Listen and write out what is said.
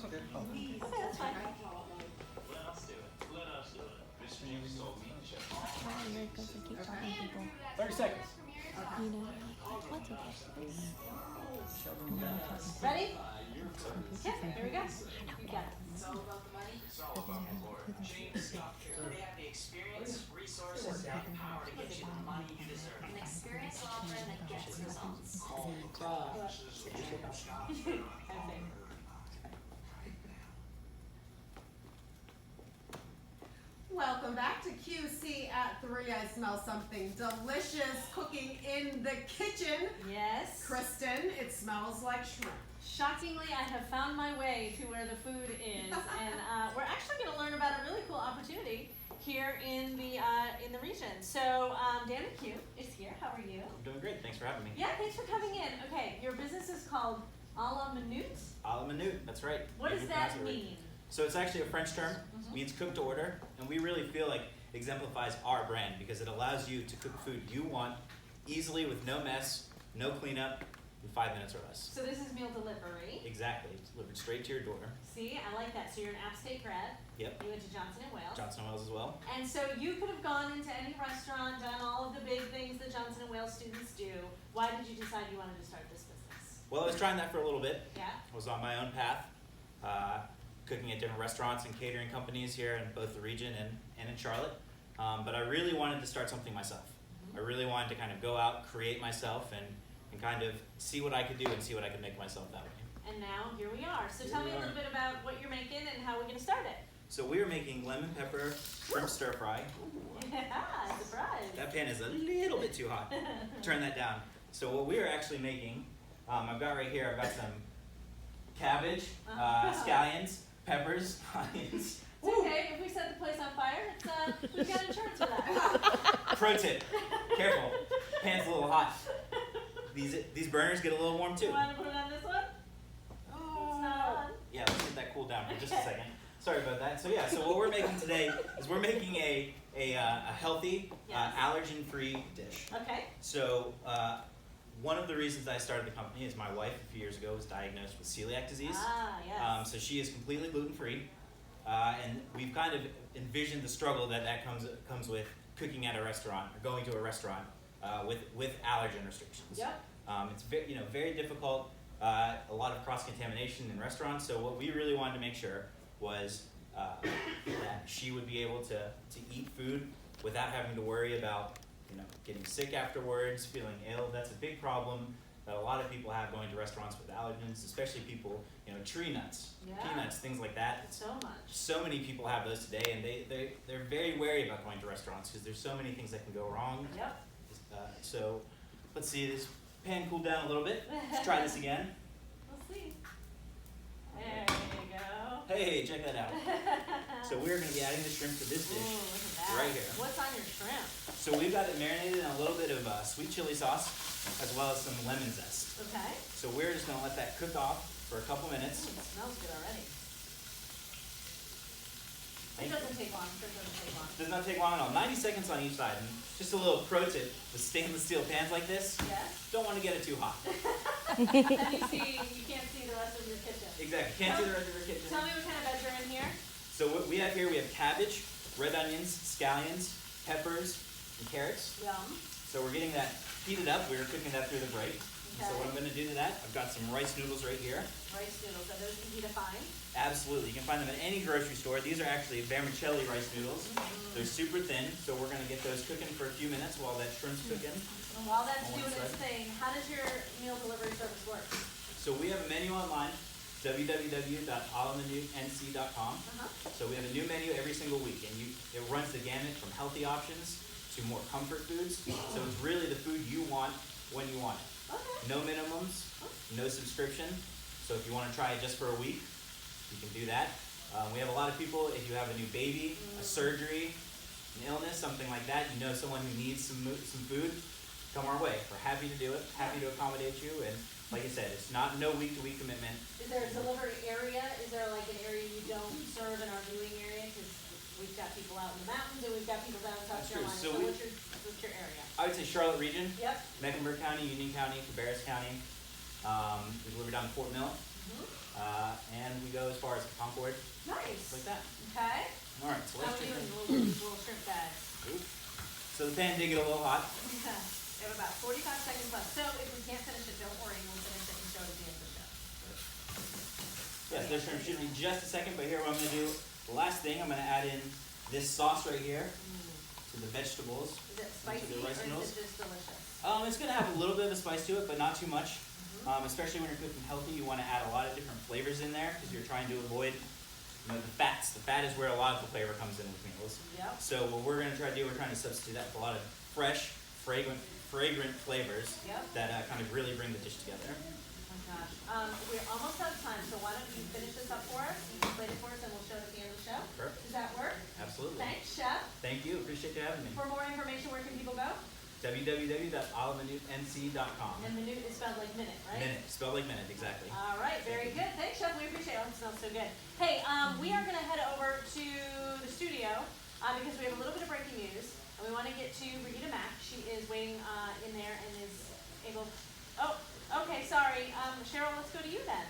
Okay. Okay, that's fine. Let us do it. Let us do it. Mr. James told me to check Weird because I keep talking to people. 30 seconds. You know, like, what's okay? Ready? Okay, here we go. You got it. It's all about the money. It's all about the Lord. James Stock Care. They have the experience, resources, and power to get you the money you deserve. An experienced law firm that gets results. Welcome back to QC at 3. I smell something delicious cooking in the kitchen. Yes. Kristen, it smells like shrimp. Shockingly, I have found my way to where the food is, and we're actually going to learn about a really cool opportunity here in the region. So, Dan and Q is here. How are you? I'm doing great. Thanks for having me. Yeah, thanks for coming in. Okay, your business is called A la Minute. A la minute. That's right. What You does can pronounce that it right. mean? So it's actually a French term. Means cook to order, and we really feel like exemplifies our brand because it allows you to cook food you want easily with no mess, no cleanup, in 5 minutes or less. So this is meal delivery. Exactly. It's delivered straight to your door. See, I like that. So you're an App State grad. Yep. You went to Johnson & Wales. Johnson & Wales as well. And so you could have gone into any restaurant, done all of the big things that Johnson & Wales students do. Why did you decide you wanted to start this business? Well, I was trying that for a little bit. Yeah? I was on my own path, cooking at different restaurants and catering companies here in both the region and in Charlotte. But I really wanted to start something myself. I really wanted to kind of go out, create myself, and kind of see what I could do and see what I could make myself that way. And now here we are. So Here tell we me a are. little bit about what you're making and how we're going to start it. So we are making lemon pepper shrimp stir fry. Yeah, surprise. That pan is a little bit too hot. Turn that down. So what we are actually making, I've got right here, I've got some cabbage, scallions, peppers, onions. It's okay. If we set the place on fire, it's, we've got insurance for that. Pro tip, careful, pan's a little hot. These burners get a little warm too. You want to put it on this one? It's not on. Yeah, let's get that cooled down for just a second. Sorry about that. So yeah, so what we're making today is we're making a healthy, Yes. allergen-free dish. Okay. So one of the reasons I started the company is my wife a few years ago was diagnosed with celiac disease. Ah, yes. So she is completely gluten-free, and we've kind of envisioned the struggle that comes with cooking at a restaurant or going to a restaurant with allergen restrictions. Yep. It's very difficult. A lot of cross-contamination in restaurants. So what we really wanted to make sure was that she would be able to eat food without having to worry about getting sick afterwards, feeling ill. That's a big problem that a lot of people have going to restaurants with allergens, especially people, tree nuts, Yeah. peanuts, things like that. It's, So much. so many people have those today, and they're very wary about going to restaurants because there's so many things that can go wrong. Yep. So let's see, this pan cooled down a little bit. Let's try this again. We'll see. There you go. Hey, check that out. So we're going to be adding the shrimp to this Ooh, dish look at that. right here. What's on your shrimp? So we've got it marinated in a little bit of sweet chili sauce as well as some lemon zest. Okay. So we're just going to let that cook off for a couple minutes. Ooh, it smells good already. It Thank doesn't take long. It doesn't take long. Does not take long at all. 90 seconds on each side. And just a little pro tip with stainless steel pans like this, Yes. don't want to get it too hot. And you can't see the rest of your kitchen. Exactly. Can't see the rest of your kitchen. Tell me what kind of veg are in here. So what we have here, we have cabbage, red onions, scallions, peppers, and carrots. Yum. So we're getting that heated up. We were cooking that through the break. So what I'm going to do to that, I've got some rice noodles right here. Rice noodles. Are those easy to find? Absolutely. You can find them at any grocery store. These are actually vermicelli rice noodles. They're super thin, so we're going to get those cooking for a few minutes while that shrimp's cooking. And while that's On one doing its side. thing, how does your meal delivery service work? So we have a menu online, www.alaminutnc.com. So we have a new menu every single week, and it runs the gamut from healthy options to more comfort foods. So it's really the food you want when you want it. Okay. No minimums, no subscription. So if you want to try it just for a week, you can do that. We have a lot of people, if you have a new baby, a surgery, an illness, something like that, someone who needs some food, come our way. We're happy to do it, happy to accommodate you. And like I said, it's no week-to-week commitment. Is there a delivery area? Is there like an area you don't serve in our viewing area? Because we've got people out in the mountains and we've got people down in South That's true. Carolina. So what's your area? I would say Charlotte region, Yep. Mecklenburg County, Union County, Cabarrus County. We deliver down to Fort Mill. And we go as far as Concord, Nice. like that. Okay. All right, so How let's are we check doing? Little shrimp bags. Oop. So the pan did get a little hot. We have about 45 seconds left. So if we can't finish it, don't worry. We'll finish it and show it at the end of the show. Yes, this shrimp should be just a second, but here what I'm gonna do, the last thing, I'm gonna add in this sauce right here to the vegetables. Is it spicy the rice or noodles. is it just delicious? It's gonna have a little bit of a spice to it, but not too much. Especially when you're cooking healthy, you wanna add a lot of different flavors in there, because you're trying to avoid, the fats. The fat is where a lot of the flavor comes in with meals. Yep. So what we're gonna try to do, we're trying to substitute that with a lot of fresh, fragrant flavors Yep. that kind of really bring the dish together. Oh my gosh. We're almost out of time, so why don't you finish this up for us? You can plate it for us and we'll show it at the end of the show. Perfect. Does that work? Absolutely. Thanks, Chef. Thank you. Appreciate you having me. For more information, where can people go? www.olivenutnc.com. And minute is spelled like minute, right? Minute, spelled like minute, exactly. All right, very good. Thanks, Chef. We appreciate it. Oh, it smells so good. Hey, we are going to head over to the studio because we have a little bit of breaking news, and we want to get to Brigitte Mack. She is waiting in there and is able. Oh, okay. Sorry, Cheryl. Let's go to you then.